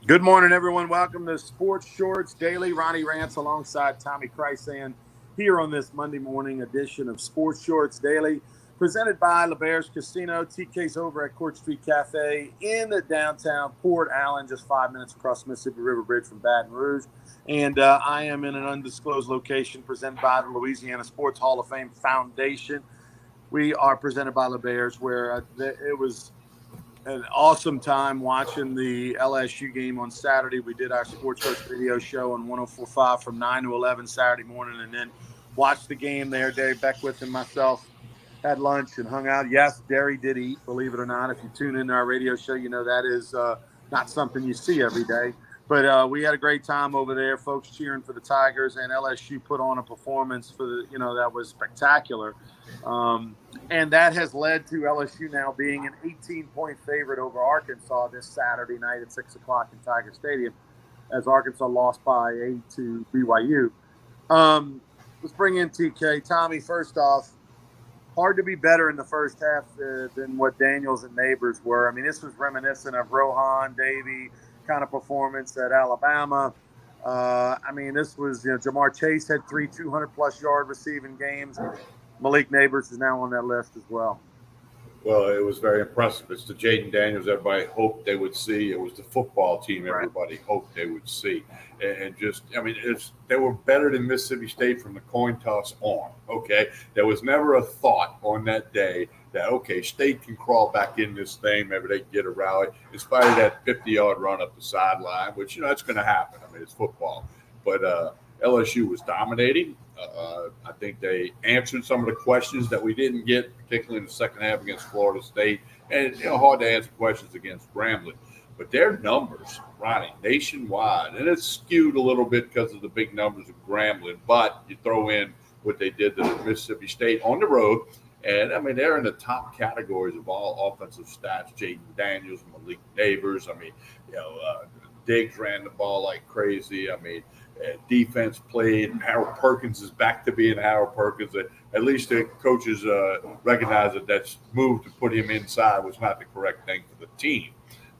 Good morning, everyone. Welcome to Sports Shorts Daily. Ronnie Rance alongside Tommy Chrysan here on this Monday morning edition of Sports Shorts Daily, presented by LeBear's Casino. TK's over at Court Street Cafe in the downtown Port Allen, just 5 minutes across the Mississippi River Bridge from Baton Rouge. And I am in an undisclosed location presented by the Louisiana Sports Hall of Fame Foundation. We are presented by LeBear's, where it was an awesome time watching the LSU game on Saturday. We did our Sports Shorts radio show on 104.5 from 9 to 11 Saturday morning, and then watched the game there. Dave Beckwith and myself had lunch and hung out. Yes, Derry did eat, believe it or not. If you tune into our radio show, you know that is not something you see every day. But we had a great time over there, folks cheering for the Tigers, and LSU put on a performance that was spectacular. And that has led to LSU now being an 18-point favorite over Arkansas this Saturday night at 6 o'clock in Tiger Stadium, as Arkansas lost by 8 to BYU. Let's bring in TK. Tommy, first off, hard to be better in the first half than what Daniels and Neighbors were. I mean, this was reminiscent of Rohan Davey kind of performance at Alabama. This was, Jamar Chase had 3 200-plus yard receiving games. Malik Neighbors is now on that list as well. Well, it was very impressive. It's the Jaden Daniels everybody hoped they would see. It was the football team everybody hoped they would see. And they were better than Mississippi State from the coin toss on, okay? There was never a thought on that day that, okay, State can crawl back in this thing. Maybe they can get a rally. In spite of that 50-yard run up the sideline, which, that's going to happen. I mean, it's football. But LSU was dominating. I think they answered some of the questions that we didn't get, particularly in the second half against Florida State. And, hard to answer questions against Grambling. But their numbers, Ronnie, nationwide, and it's skewed a little bit because of the big numbers of Grambling, but you throw in what they did to Mississippi State on the road. And, they're in the top categories of all offensive stats. Jaden Daniels, Malik Neighbors. Diggs ran the ball like crazy. Defense played. Harold Perkins is back to being Harold Perkins. At least the coaches recognize that move to put him inside was not the correct thing for the team.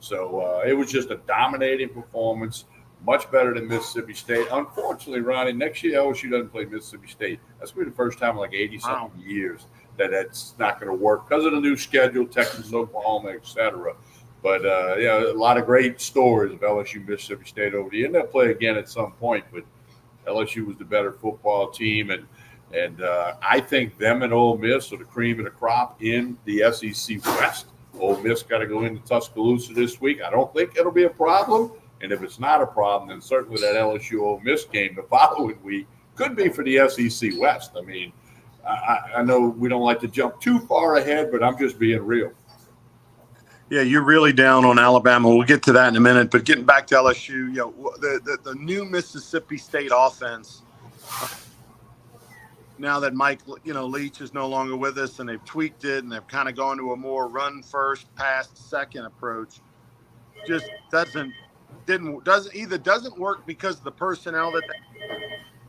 So it was just a dominating performance, much better than Mississippi State. Unfortunately, Ronnie, next year LSU doesn't play Mississippi State. That's going to be the first time in like 80-something years that's not going to work because of the new schedule, Texas, Oklahoma, et cetera. But, a lot of great stories of LSU, Mississippi State over the year. And they'll play again at some point. But LSU was the better football team. And I think them and Ole Miss are the cream of the crop in the SEC West. Ole Miss got to go into Tuscaloosa this week. I don't think it'll be a problem. And if it's not a problem, then certainly that LSU Ole Miss game the following week could be for the SEC West. I know we don't like to jump too far ahead, but I'm just being real. Yeah, you're really down on Alabama. We'll get to that in a minute. But getting back to LSU, the new Mississippi State offense, now that Mike, Leach is no longer with us, and they've tweaked it, and they've kind of gone to a more run first, pass second approach, just doesn't work because of the personnel that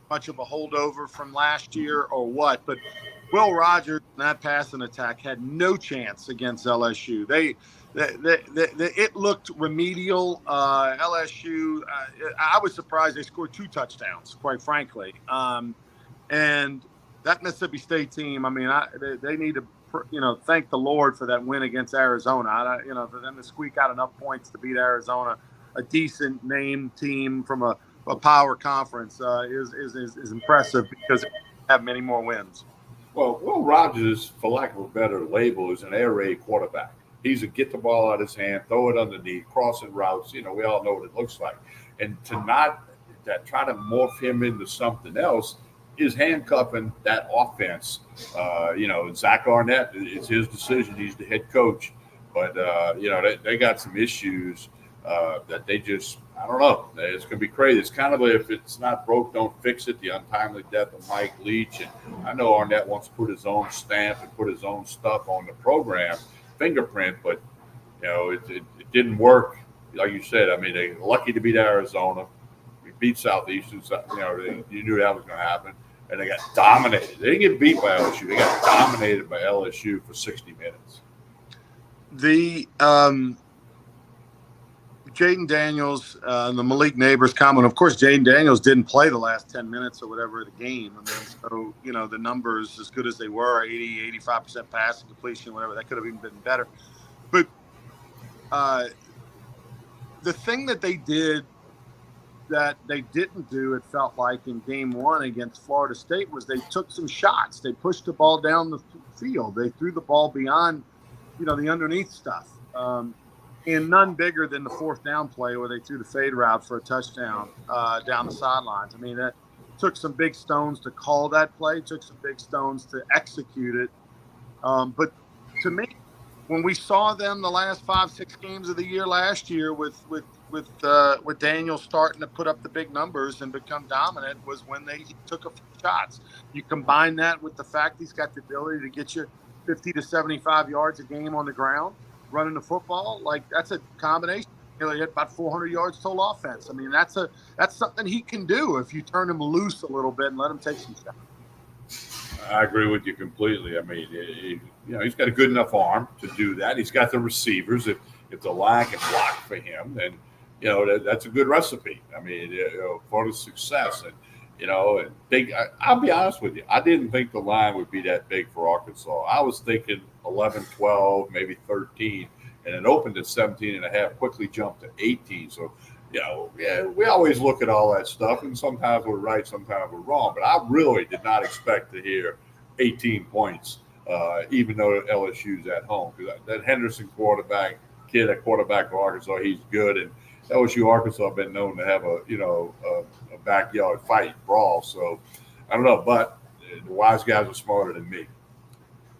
much of a holdover from last year or what. But Will Rogers and that passing attack had no chance against LSU. It looked remedial. LSU, I was surprised they scored 2 touchdowns, quite frankly. And that Mississippi State team, they need to, thank the Lord for that win against Arizona. For them to squeak out enough points to beat Arizona, a decent name team from a power conference, is impressive because they have many more wins. Well, Will Rogers, for lack of a better label, is an air raid quarterback. He's a get the ball out of his hand, throw it underneath, crossing routes. We all know what it looks like. And to not try to morph him into something else is handcuffing that offense. Zach Arnett, it's his decision. He's the head coach. But, they got some issues that they just – I don't know. It's going to be crazy. It's kind of if it's not broke, don't fix it. The untimely death of Mike Leach. And I know Arnett wants to put his own stamp and put his own stuff on the program, fingerprint, but, it didn't work. Like you said, they're lucky to beat Arizona. We beat Southeastern. You knew that was going to happen. And they got dominated. They didn't get beat by LSU. They got dominated by LSU for 60 minutes. Jaden Daniels and the Malik Neighbors comment. Of course, Jaden Daniels didn't play the last 10 minutes or whatever of the game. I mean, so, the numbers, as good as they were, 80, 85% passing completion, whatever, that could have even been better. But the thing that they did that they didn't do, it felt like, in game one against Florida State was they took some shots. They pushed the ball down the field. They threw the ball beyond, the underneath stuff. And none bigger than the fourth down play where they threw the fade route for a touchdown down the sidelines. I mean, that took some big stones to call that play, took some big stones to execute it. But to me, when we saw them the last 5-6 games of the year last year with Daniel starting to put up the big numbers and become dominant was when he took a few shots. You combine that with the fact he's got the ability to get you 50 to 75 yards a game on the ground, running the football, like that's a combination. He had about 400 yards total offense. I mean, that's something he can do if you turn him loose a little bit and let him take some shots. I agree with you completely. I mean, he's got a good enough arm to do that. He's got the receivers. If the line can block for him, then that's a good recipe. I mean, for the success. And and big. I'll be honest with you. I didn't think the line would be that big for Arkansas. I was thinking 11, 12, maybe 13, and it opened at 17 and a half. Quickly jumped to 18. So. We always look at all that stuff, and sometimes we're right, sometimes we're wrong. But I really did not expect to hear 18 points, even though LSU's at home. Because that Henderson quarterback for Arkansas, he's good. And LSU Arkansas have been known to have a backyard fight brawl. So I don't know, but the wise guys are smarter than me.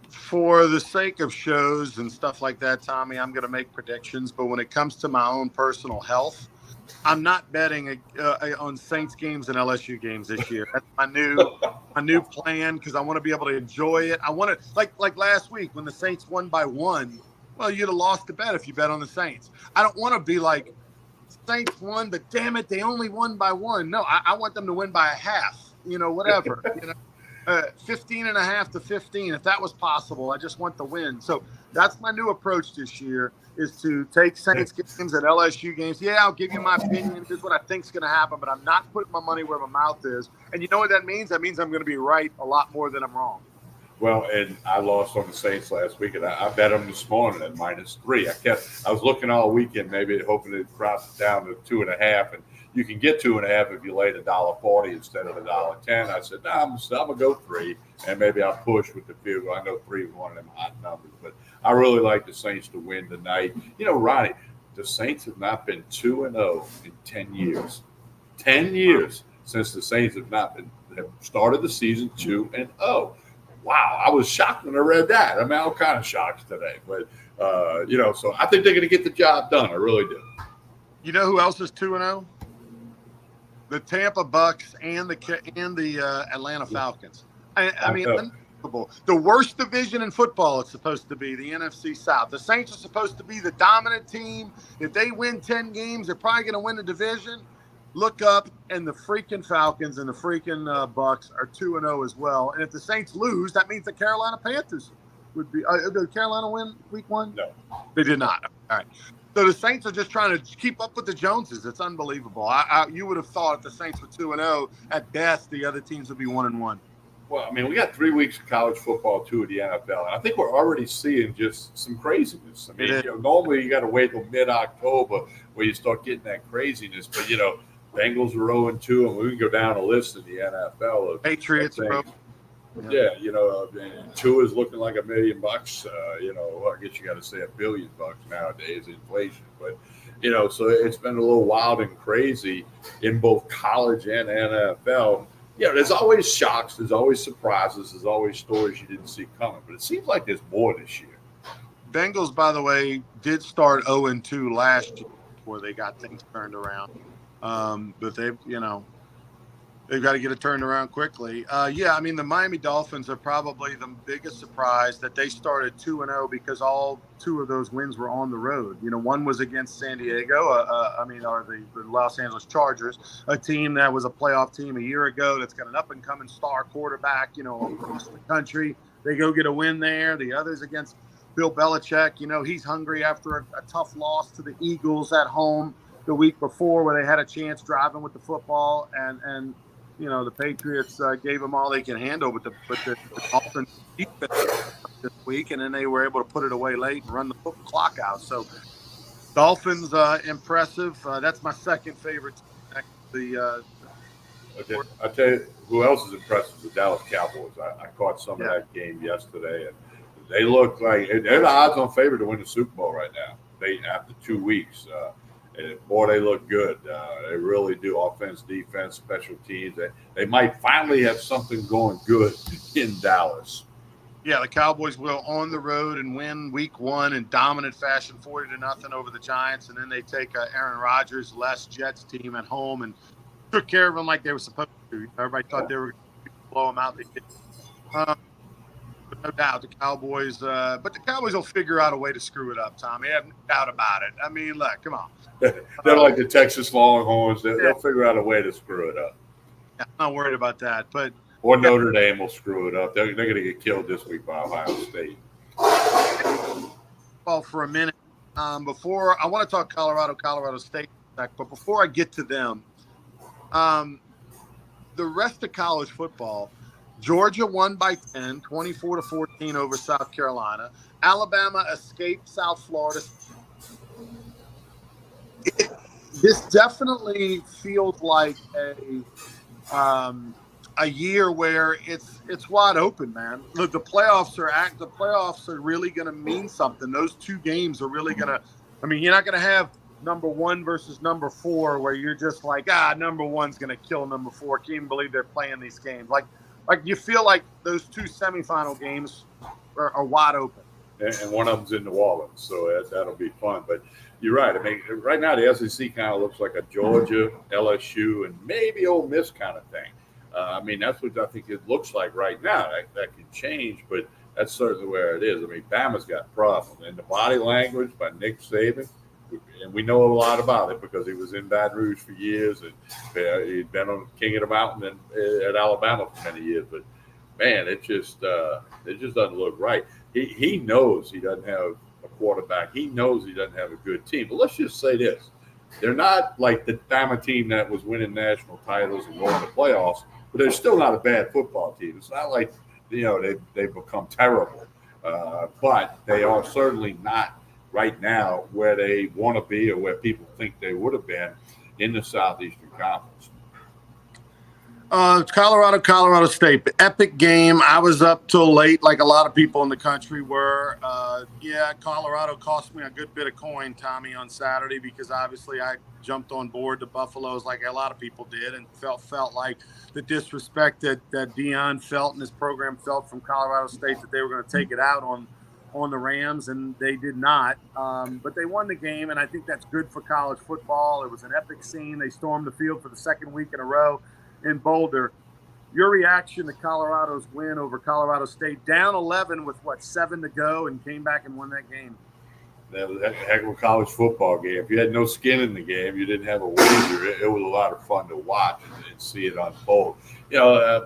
For the sake of shows and stuff like that, Tommy, I'm going to make predictions. But when it comes to my own personal health, I'm not betting on Saints games and LSU games this year. That's my new plan because I want to be able to enjoy it. I want to like last week when the Saints won by 1. Well, you'd have lost the bet if you bet on the Saints. I don't want to be like Saints won, but damn it, they only won by 1. No, I want them to win by a half. Whatever. 15.5 to 15, if that was possible. I just want the win. So that's my new approach this year is to take Saints games and LSU games. Yeah, I'll give you my opinion. Here's what I think is going to happen, but I'm not putting my money where my mouth is. And you know what that means? That means I'm going to be right a lot more than I'm wrong. Well, and I lost on the Saints last week, and I bet them this morning at -3. I was looking all weekend, maybe hoping to drop it down to 2.5, and you can get 2.5 if you laid $1.40 instead of $1.10. I said, no, I'm gonna go 3, and maybe I'll push with the field goal. I know 3 is one of them hot numbers, but I really like the Saints to win tonight. Ronnie, the Saints have not been 2-0 in 10 years. 10 years since the Saints have started the season 2-0. Wow, I was shocked when I read that. I mean, I'm kind of shocked today, but so I think they're going to get the job done. I really do. You know who else is 2-0? The Tampa Bucks and the Atlanta Falcons. I mean, unbelievable. The worst division in football it's supposed to be, the NFC South. The Saints are supposed to be the dominant team. If they win 10 games, they're probably going to win the division. Look up, and the freaking Falcons and the freaking Bucks are 2-0 as well. And if the Saints lose, that means the Carolina Panthers would be. Did Carolina win week 1? No, they did not. All right. So the Saints are just trying to keep up with the Joneses. It's unbelievable. You would have thought if the Saints were 2-0, at best, the other teams would be 1-1. Well, I mean, we got 3 weeks of college football, 2 of the NFL, and I think we're already seeing just some craziness. I mean, normally you got to wait till mid-October where you start getting that craziness, but Bengals are 0-2, and we can go down a list in the NFL. Patriots are. Yeah, Tua is looking like $1 million. I guess you got to say $1 billion nowadays, inflation. But so it's been a little wild and crazy in both college and NFL. There's always shocks, there's always surprises, there's always stories you didn't see coming. But it seems like there's more this year. Bengals, by the way, did start 0-2 last year before they got things turned around. But they've got to get it turned around quickly. I mean, the Miami Dolphins are probably the biggest surprise that they started 2-0 because all 2 of those wins were on the road. One was against San Diego, or the Los Angeles Chargers, a team that was a playoff team a year ago that's got an up-and-coming star quarterback, across the country. They go get a win there. The others against Bill Belichick, he's hungry after a tough loss to the Eagles at home the week before, where they had a chance driving with the football, and the Patriots gave them all they can handle, but the Dolphins defense this week, and then they were able to put it away late and run the clock out. So Dolphins, impressive. That's my second favorite team next to the. I tell you, who else is impressive? The Dallas Cowboys. I caught some of Yeah. that game yesterday, and they look like they're the odds-on favorite to win the Super Bowl right now. After 2 weeks, and boy, they look good. They really do. Offense, defense, special teams. They might finally have something going good in Dallas. Yeah, the Cowboys will on the road and win week 1 in dominant fashion, 40-0 over the Giants, and then they take Aaron Rodgers' less Jets team at home and took care of them like they were supposed to. Everybody thought they were going to blow them out. They did. But no doubt the Cowboys. But the Cowboys will figure out a way to screw it up, Tommy. I have no doubt about it. I mean, look, come on. They're like the Texas Longhorns. They'll figure out a way to screw it up. Yeah, I'm not worried about that. But or Notre Dame will screw it up. They're going to get killed this week by Ohio State. Well, for a minute, before I want to talk Colorado State, but before I get to them, the rest of college football, Georgia won by 10, 24-14 over South Carolina. Alabama escaped South Florida. This definitely feels like a year where it's wide open, man. Look, the playoffs are really going to mean something. Those 2 games are really going to. I mean, you're not going to have number 1 versus number 4 where you're just like, number 1's going to kill number 4. Can't even believe they're playing these games. Like you feel like those 2 semifinal games are wide open. And one of them's in New Orleans, so that'll be fun. But you're right. I mean, right now the SEC kind of looks like a Georgia, LSU, and maybe Ole Miss kind of thing. I mean, that's what I think it looks like right now. That can change, but that's certainly where it is. I mean, Bama's got problems. And the body language by Nick Saban, and we know a lot about it because he was in Baton Rouge for years, and he'd been on King of the Mountain and at Alabama for many years. But, man, it just doesn't look right. He knows he doesn't have a quarterback. He knows he doesn't have a good team. But let's just say this. They're not like the Bama team that was winning national titles and going to playoffs, but they're still not a bad football team. It's not like, they've become terrible. But they are certainly not right now where they want to be or where people think they would have been in the Southeastern Conference. Colorado State, epic game. I was up till late, like a lot of people in the country were. Colorado cost me a good bit of coin, Tommy, on Saturday because obviously I jumped on board the Buffaloes like a lot of people did and felt like the disrespect that Deion felt and his program felt from Colorado State that they were going to take it out on the Rams, and they did not. But they won the game, and I think that's good for college football. It was an epic scene. They stormed the field for the second week in a row in Boulder. Your reaction to Colorado's win over Colorado State, down 11 with 7 to go, and came back and won that game. That was a heck of a college football game. If you had no skin in the game, you didn't have a wager. It was a lot of fun to watch and see it unfold.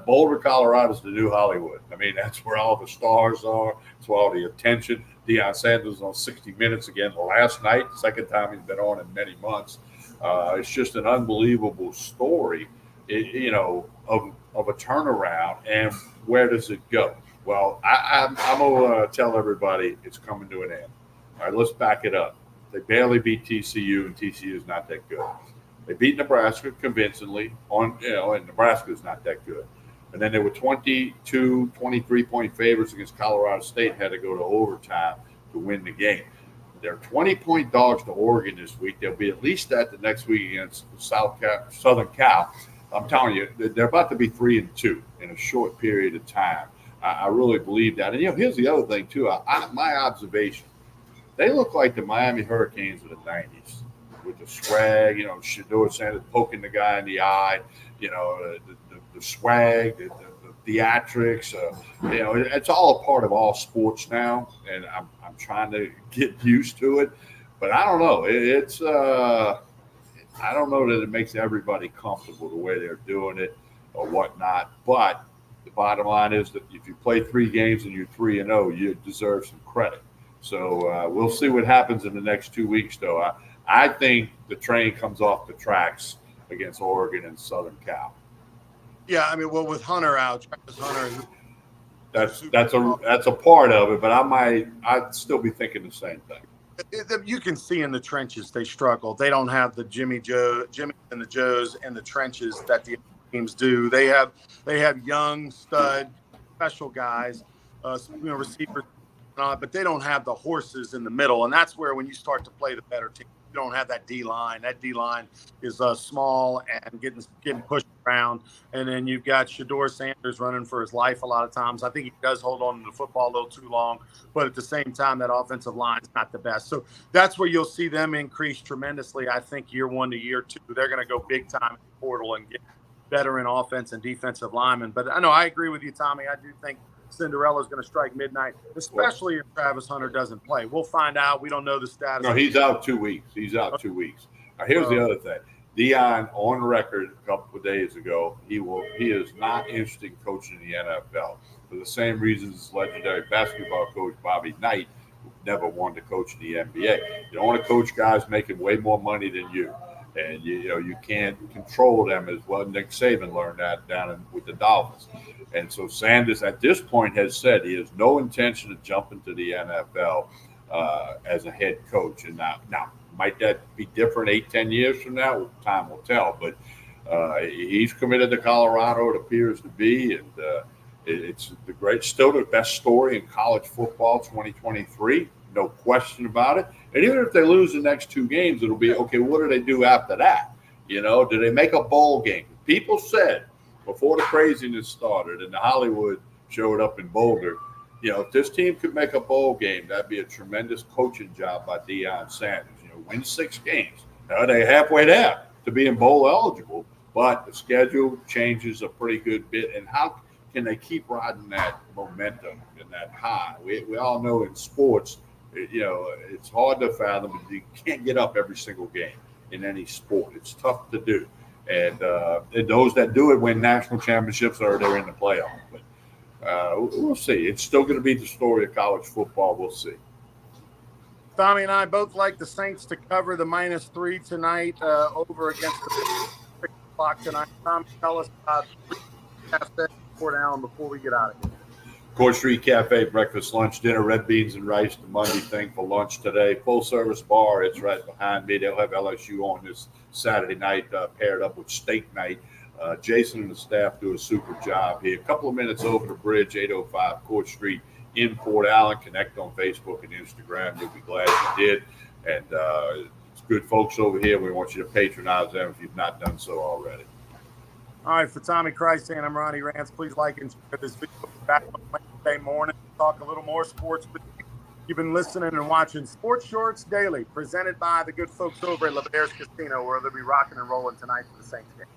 Boulder, Colorado is the new Hollywood. I mean, that's where all the stars are. It's where all the attention. Deion Sanders was on 60 Minutes again last night, second time he's been on in many months. It's just an unbelievable story. Of a turnaround, and where does it go? Well, I'm going to tell everybody it's coming to an end. All right, let's back it up. They barely beat TCU, and TCU is not that good. They beat Nebraska convincingly, and Nebraska is not that good. And then they were 22, 23-point favorites against Colorado State and had to go to overtime to win the game. They're 20-point dogs to Oregon this week. They'll be at least that the next week against Southern Cal. I'm telling you, they're about to be 3-2 in a short period of time. I really believe that. And, here's the other thing, too. My observation, they look like the Miami Hurricanes of the 90s with the swag, Shedeur Sanders poking the guy in the eye, the swag, the theatrics. It's all a part of all sports now, and I'm trying to get used to it. But I don't know. I don't know that it makes everybody comfortable the way they're doing it or whatnot. But the bottom line is that if you play 3 games and you're 3-0, you deserve some credit. So we'll see what happens in the next 2 weeks, though. I think the train comes off the tracks against Oregon and Southern Cal. Yeah, I mean, well, with Hunter out, Travis Hunter. That's a part of it, but I'd still be thinking the same thing. You can see in the trenches they struggle. They don't have the Jimmy and the Joes in the trenches that the teams do. They have young stud special guys, receivers, but they don't have the horses in the middle, and that's where when you start to play the better team, you don't have that D line. That D line is small and getting pushed around, and then you've got Shador Sanders running for his life a lot of times. I think he does hold on to the football a little too long, but at the same time, that offensive line is not the best. So that's where you'll see them increase tremendously. I think year 1 to year 2, they're going to go big time in the portal and get veteran offense and defensive linemen. But I agree with you, Tommy. I do think Cinderella's going to strike midnight, especially if Travis Hunter doesn't play. We'll find out. We don't know the status. No, he's out 2 weeks. Now, here's the other thing. Deion, on record a couple of days ago, he is not interested in coaching the NFL for the same reasons legendary basketball coach Bobby Knight never wanted to coach the NBA. You don't want to coach guys making way more money than you. And you can't control them as well. Nick Saban learned that with the Dolphins. And so Sanders at this point has said he has no intention of jumping to the NFL as a head coach. And now might that be different 8-10 years from now? Time will tell. But he's committed to Colorado, it appears to be, and it's still the best story in college football 2023. No question about it. And even if they lose the next 2 games, it'll be, okay, what do they do after that? Do they make a bowl game? People said before the craziness started and the Hollywood showed up in Boulder, if this team could make a bowl game, that'd be a tremendous coaching job by Deion Sanders. Win 6 games. Now they're halfway there to being bowl eligible, but the schedule changes a pretty good bit. And how can they keep riding that momentum and that high? We all know in sports, it's hard to fathom. You can't get up every single game in any sport. It's tough to do. And those that do it win national championships or they're in the playoff. But we'll see. It's still going to be the story of college football. We'll see. Tommy and I both like the Saints to cover the -3 tonight over against the 6 o'clock tonight. Tommy, tell us about Port Allen before we get out of here. Court Street Cafe, breakfast, lunch, dinner, red beans and rice, the Monday thing for lunch today. Full service bar, it's right behind me. They'll have LSU on this Saturday night, paired up with steak night. Jason and the staff do a super job here. A couple of minutes over the bridge, 805 Court Street in Port Allen. Connect on Facebook and Instagram. You'll be glad you did. And it's good folks over here. We want you to patronize them if you've not done so already. All right, for Tommy Christ and I'm Ronnie Rance. Please like and share this video. Back on Wednesday morning to talk a little more sports with you. You've been listening and watching Sports Shorts Daily, presented by the good folks over at LeBear's Casino, where they'll be rocking and rolling tonight for the Saints game.